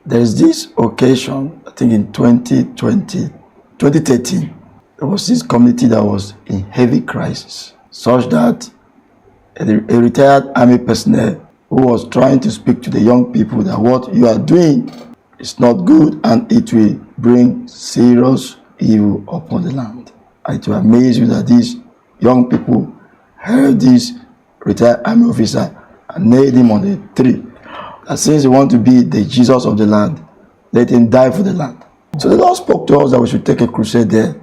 There's this occasion, I think in 2013, there was this community that was in heavy crisis, such that a retired army personnel who was trying to speak to the young people that what you are doing is not good and it will bring serious evil upon the land. And it will amaze you that these young people heard this retired army officer and nailed him on a tree. And since he want to be the Jesus of the land, let him die for the land. So the Lord spoke to us that we should take a crusade there.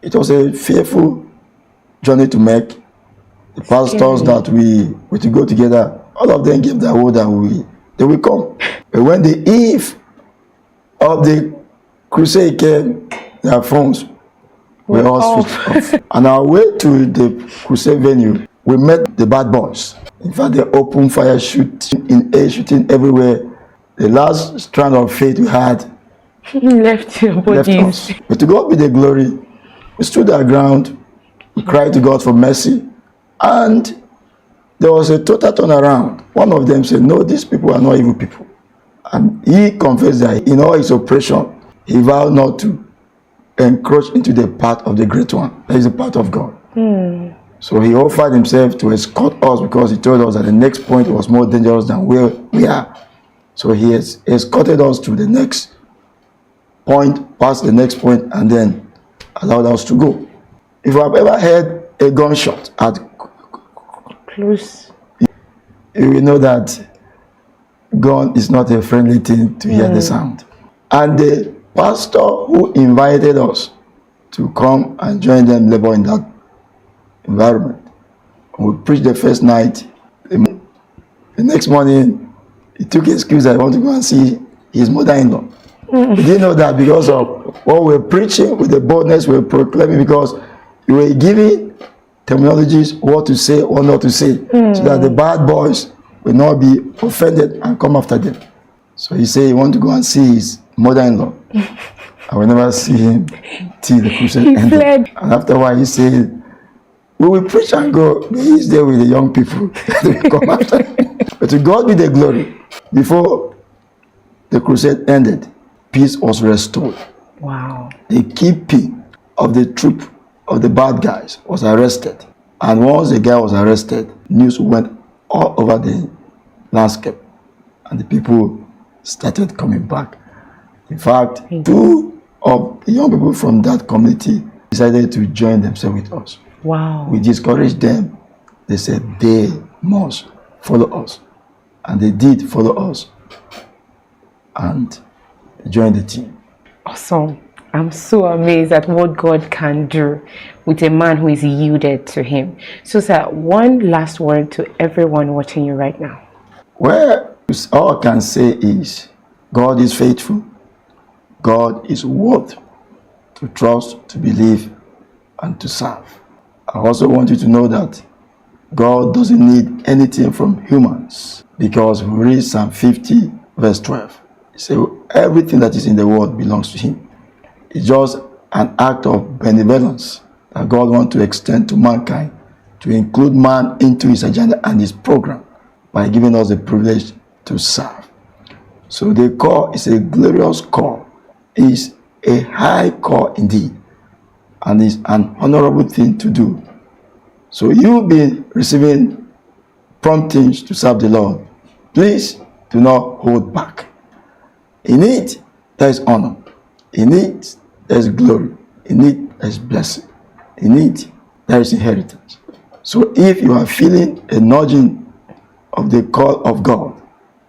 It was a fearful journey to make. The pastors that we were to go together, all of them gave their word that they will come. But when the eve of the crusade came, their phones were all switched off. On our way to the crusade venue, we met the bad boys. In fact, they opened fire, shooting in air, shooting everywhere. The last strand of faith we had left your bodies. But to God be the glory. We stood our ground. We cried to God for mercy. And there was a total turnaround. One of them said, no, these people are not evil people. And he confessed that in all his oppression, he vowed not to encroach into the path of the great one. That is the path of God. So he offered himself to escort us because he told us that the next point was more dangerous than where we are. So he has escorted us to the next point, past the next point, and then allowed us to go. If you have ever heard a gunshot at close, you will know that gun is not a friendly thing to hear the sound. And the pastor who invited us to come and join them labor in that environment, we preached the first night. The next morning, he took an excuse that he wanted to go and see his mother-in-law. We didn't know that because of what we were preaching, with the boldness we were proclaiming, because we were giving terminologies, what to say, what not to say, so that the bad boys will not be offended and come after them. So he said he wanted to go and see his mother-in-law. I will never see him till the crusade ended. Fled. And after a while he said, we will preach and go, but he's there with the young people that will come after him. But to God be the glory. Before the crusade ended, peace was restored. Wow. The keeping of the troop of the bad guys was arrested. And once the guy was arrested, news went all over the landscape. And the people started coming back. In fact, two of the young people from that community decided to join themselves with us. Wow. We discouraged them. They said they must follow us. And they did follow us. And they joined the team. Awesome. I'm so amazed at what God can do with a man who is yielded to him. So, sir, one last word to everyone watching you right now. Well, all I can say is God is faithful. God is worth to trust, to believe, and to serve. I also want you to know that God doesn't need anything from humans, because we read Psalm 50, verse 12. It says, everything that is in the world belongs to him. It's just an act of benevolence that God wants to extend to mankind, to include man into his agenda and his program by giving us the privilege to serve. So the call is a glorious call. It's a high call indeed, and it's an honorable thing to do. So you'll be receiving promptings to serve the Lord. Please do not hold back. In it, there is honor. In it, there is glory. In it, there is blessing. In it, there is inheritance. So if you are feeling a nudging of the call of God,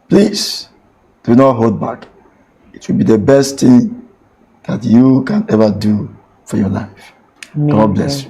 please do not hold back. It will be the best thing that you can ever do for your life. Amen. God bless you.